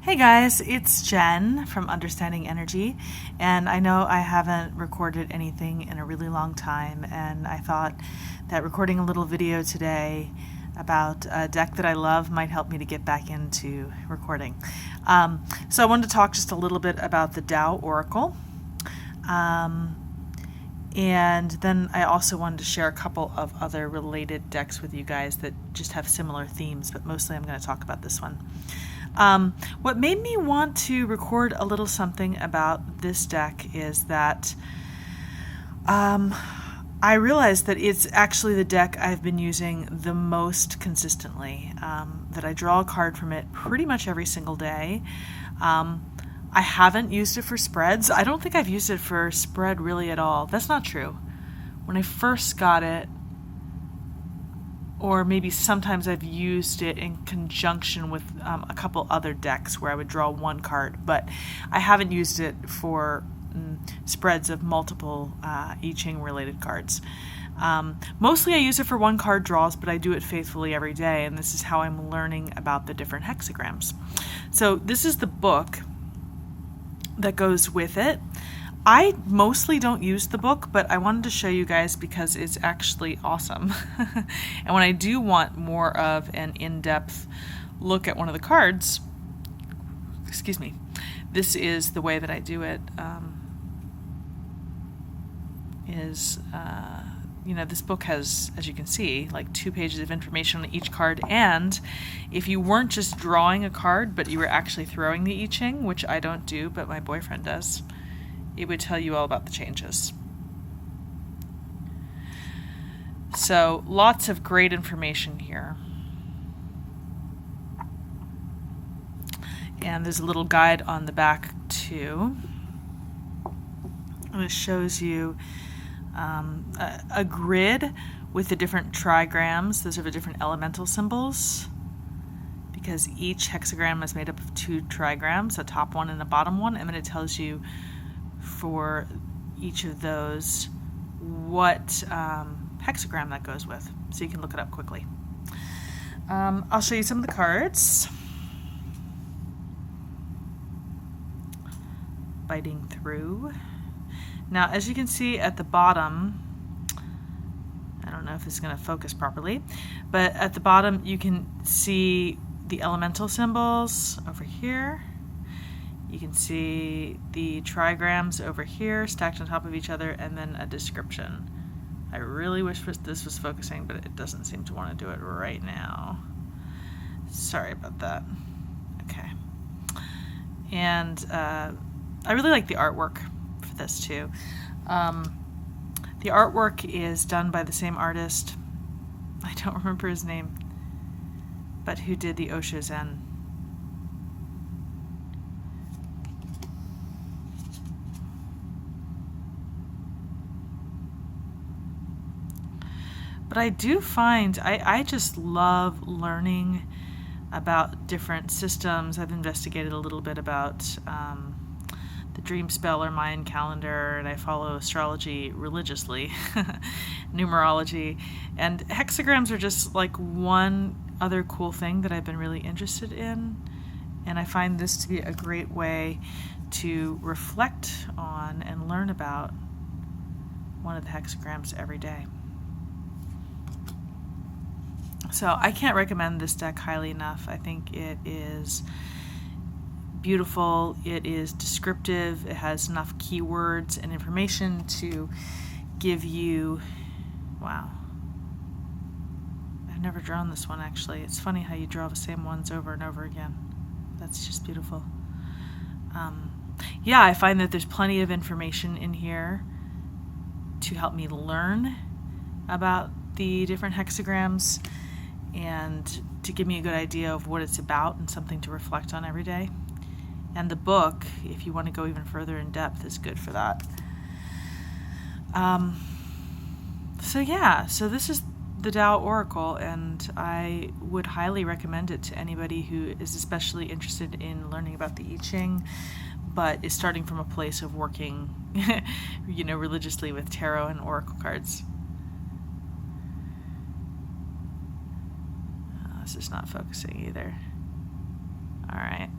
Hey guys, it's Jen from Understanding Energy, and I know I haven't recorded anything in a really long time, and I thought that recording a little video today about a deck that I love might help me to get back into recording. So I wanted to talk just a little bit about the Tao Oracle, and then I also wanted to share a couple of other related decks with you guys that just have similar themes, but mostly I'm going to talk about this one. What made me want to record a little something about this deck is that I realized that it's actually the deck I've been using the most consistently, that I draw a card from it pretty much every single day. I haven't used it for spreads. I don't think I've used it for spread really at all. That's not true. When I first got it, or maybe sometimes I've used it in conjunction with a couple other decks where I would draw one card, but I haven't used it for spreads of multiple I Ching-related cards. Mostly I use it for one card draws, but I do it faithfully every day, and this is how I'm learning about the different hexagrams. So this is the book that goes with it. I mostly don't use the book, but I wanted to show you guys because it's actually awesome. And when I do want more of an in-depth look at one of the cards, excuse me, this is the way that I do it. This book has, as you can see, like 2 pages of information on each card, and if you weren't just drawing a card, but you were actually throwing the I Ching, which I don't do, but my boyfriend does, it would tell you all about the changes. So lots of great information here. And there's a little guide on the back too. And it shows you a grid with the different trigrams. Those are the different elemental symbols, because each hexagram is made up of 2 trigrams, a top one and a bottom one, and then it tells you for each of those what hexagram that goes with, so you can look it up quickly. I'll show you some of the cards. Biting through. Now, as you can see at the bottom, I don't know if this is going to focus properly, but at the bottom you can see the elemental symbols over here. You can see the trigrams over here stacked on top of each other, and then a description. I really wish this was focusing, but it doesn't seem to want to do it right now. Sorry about that. Okay. And I really like the artwork for this too. The artwork is done by the same artist, I don't remember his name, but who did the Osho Zen. But I do find, I just love learning about different systems. I've investigated a little bit about the dream spell or Mayan calendar, and I follow astrology religiously, numerology, and hexagrams are just like one other cool thing that I've been really interested in, and I find this to be a great way to reflect on and learn about one of the hexagrams every day. So I can't recommend this deck highly enough. I think it is beautiful, it is descriptive, it has enough keywords and information to give you, wow, I've never drawn this one actually. It's funny how you draw the same ones over and over again. That's just beautiful. Yeah, I find that there's plenty of information in here to help me learn about the different hexagrams and to give me a good idea of what it's about and something to reflect on every day. And the book, if you want to go even further in depth, is good for that. So this is the Tao Oracle, and I would highly recommend it to anybody who is especially interested in learning about the I Ching, but is starting from a place of working, religiously with tarot and oracle cards. This is not focusing either. All right.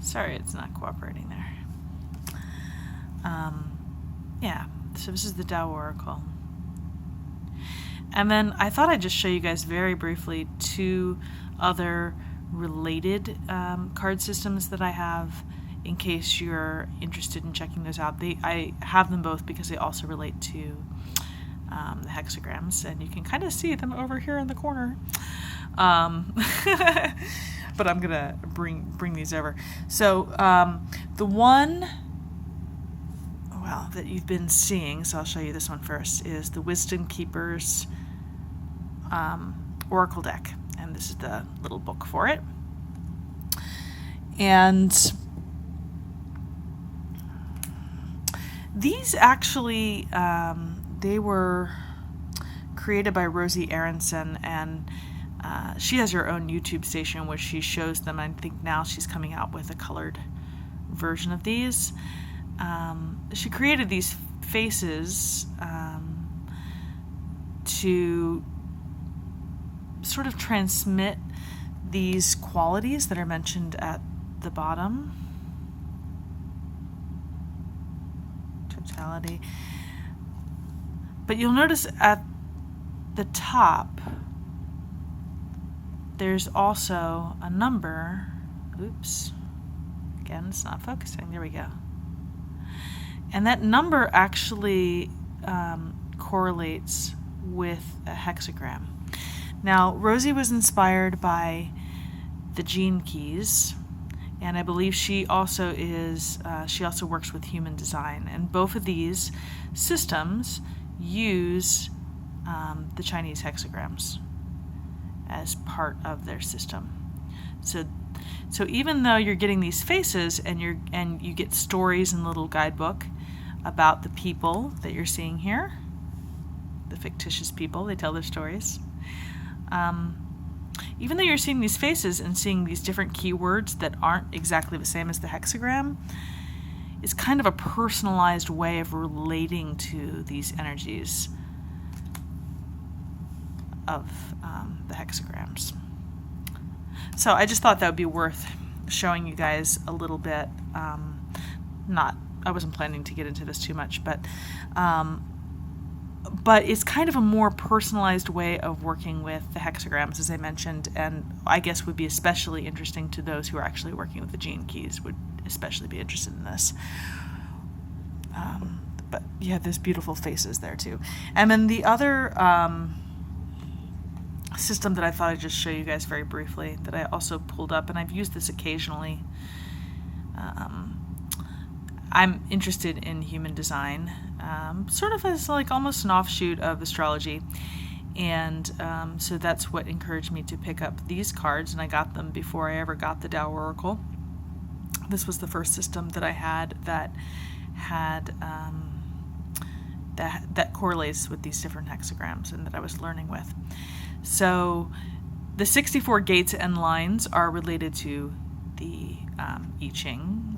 Sorry, it's not cooperating there. Yeah, so this is the Tao Oracle. And then I thought I'd just show you guys very briefly 2 other related card systems that I have, in case you're interested in checking those out. I have them both because they also relate to the hexagrams, and you can kind of see them over here in the corner. But I'm gonna bring these over. So the one, well, that you've been seeing, so I'll show you this one first, is the Wisdom Keepers Oracle deck, and this is the little book for it. And these actually, they were created by Rosie Aronson, and she has her own YouTube station where she shows them. I think now she's coming out with a colored version of these. She created these faces to sort of transmit these qualities that are mentioned at the bottom. Totality. But you'll notice at the top there's also a number. Oops. Again, it's not focusing. There we go. And that number actually correlates with a hexagram. Now, Rosie was inspired by the gene keys, and I believe she also works with human design. And both of these systems use the Chinese hexagrams as part of their system. So even though you're getting these faces and you get stories in the little guidebook about the people that you're seeing here, the fictitious people, they tell their stories. Even though you're seeing these faces and seeing these different keywords that aren't exactly the same as the hexagram, it's kind of a personalized way of relating to these energies of the hexagrams. So I just thought that would be worth showing you guys a little bit. I wasn't planning to get into this too much, but it's kind of a more personalized way of working with the hexagrams, as I mentioned, and I guess would be especially interesting to those who are actually working with the gene keys, would especially be interested in this. But you have those beautiful faces there too. And then the other system that I thought I'd just show you guys very briefly, that I also pulled up, and I've used this occasionally. I'm interested in human design, sort of as like almost an offshoot of astrology, and so that's what encouraged me to pick up these cards, and I got them before I ever got the Tao Oracle. This was the first system that I had that had that correlates with these different hexagrams and that I was learning with. So the 64 gates and lines are related to the I Ching,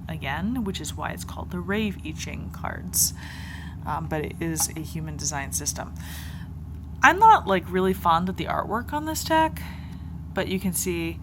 again, which is why it's called the Rave I'Ching Cards, but it is a human design system. I'm not like really fond of the artwork on this deck, but you can see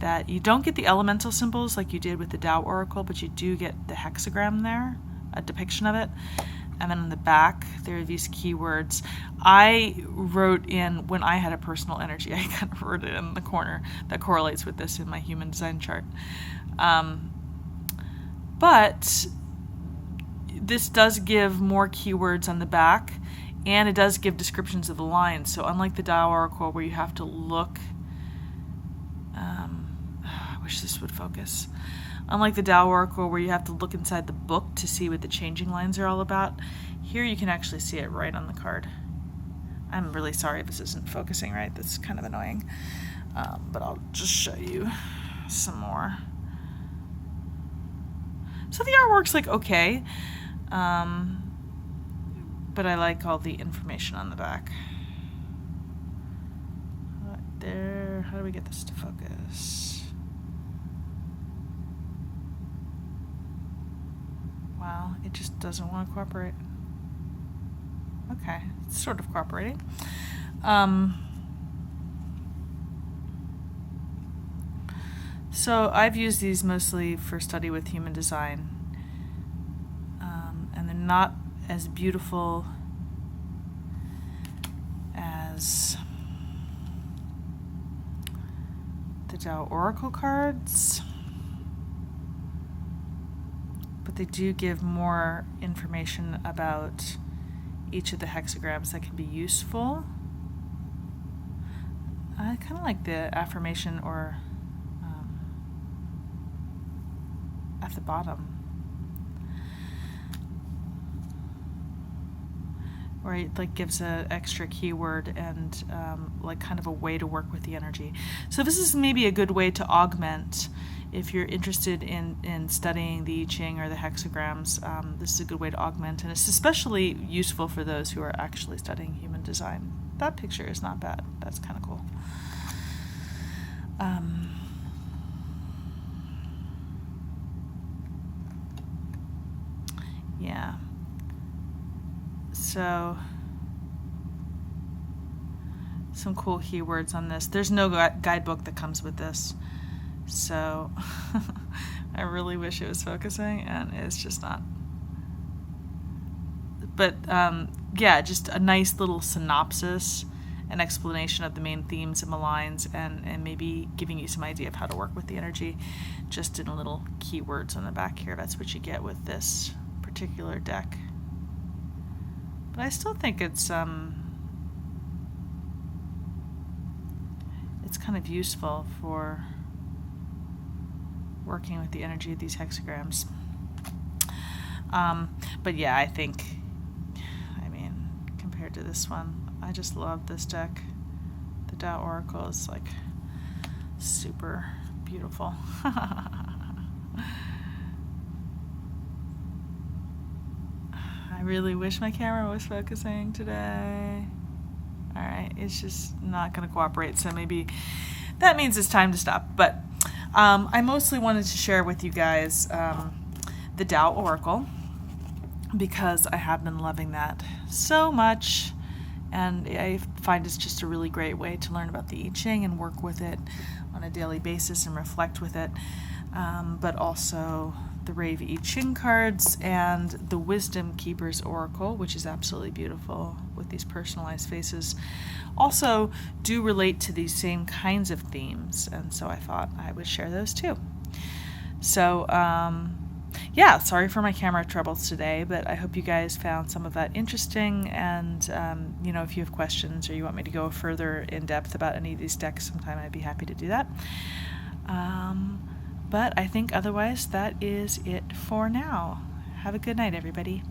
that you don't get the elemental symbols like you did with the Tao Oracle, but you do get the hexagram there, a depiction of it. And then in the back, there are these keywords. I wrote in, when I had a personal energy, I kind of wrote it in the corner that correlates with this in my human design chart. But this does give more keywords on the back, and it does give descriptions of the lines. So unlike the Tao Oracle, where you have to look, I wish this would focus. Unlike the Tao Oracle, where you have to look inside the book to see what the changing lines are all about, here you can actually see it right on the card. I'm really sorry if this isn't focusing right. That's kind of annoying. But I'll just show you some more. So the artwork's like okay, but I like all the information on the back. Right there. How do we get this to focus? Wow, it just doesn't want to cooperate. Okay, it's sort of cooperating. So I've used these mostly for study with human design, and they're not as beautiful as the Tao Oracle cards, but they do give more information about each of the hexagrams that can be useful. I kind of like the affirmation or at the bottom, where it like gives an extra keyword and like kind of a way to work with the energy. So this is maybe a good way to augment if you're interested in studying the I Ching or the hexagrams. This is a good way to augment, and it's especially useful for those who are actually studying human design. That picture is not bad. That's kind of cool. Yeah. So some cool keywords on this. There's no guidebook that comes with this, so I really wish it was focusing, and it's just not. But yeah, just a nice little synopsis, an explanation of the main themes and maligns, and maybe giving you some idea of how to work with the energy just in little keywords on the back here. That's what you get with this particular deck. But I still think it's kind of useful for working with the energy of these hexagrams. But yeah, I think, I mean, compared to this one, I just love this deck. The Tao Oracle is like super beautiful. I really wish my camera was focusing today. Alright, it's just not going to cooperate, so maybe that means it's time to stop. But I mostly wanted to share with you guys the Tao Oracle, because I have been loving that so much, and I find it's just a really great way to learn about the I Ching and work with it on a daily basis and reflect with it, but also the Rave I'Ching Cards and the Wisdom Keeper's Oracle, which is absolutely beautiful with these personalized faces, also do relate to these same kinds of themes, and so I thought I would share those too. So yeah, sorry for my camera troubles today, but I hope you guys found some of that interesting, and you know, if you have questions or you want me to go further in depth about any of these decks sometime, I'd be happy to do that. But I think otherwise that is it for now. Have a good night, everybody.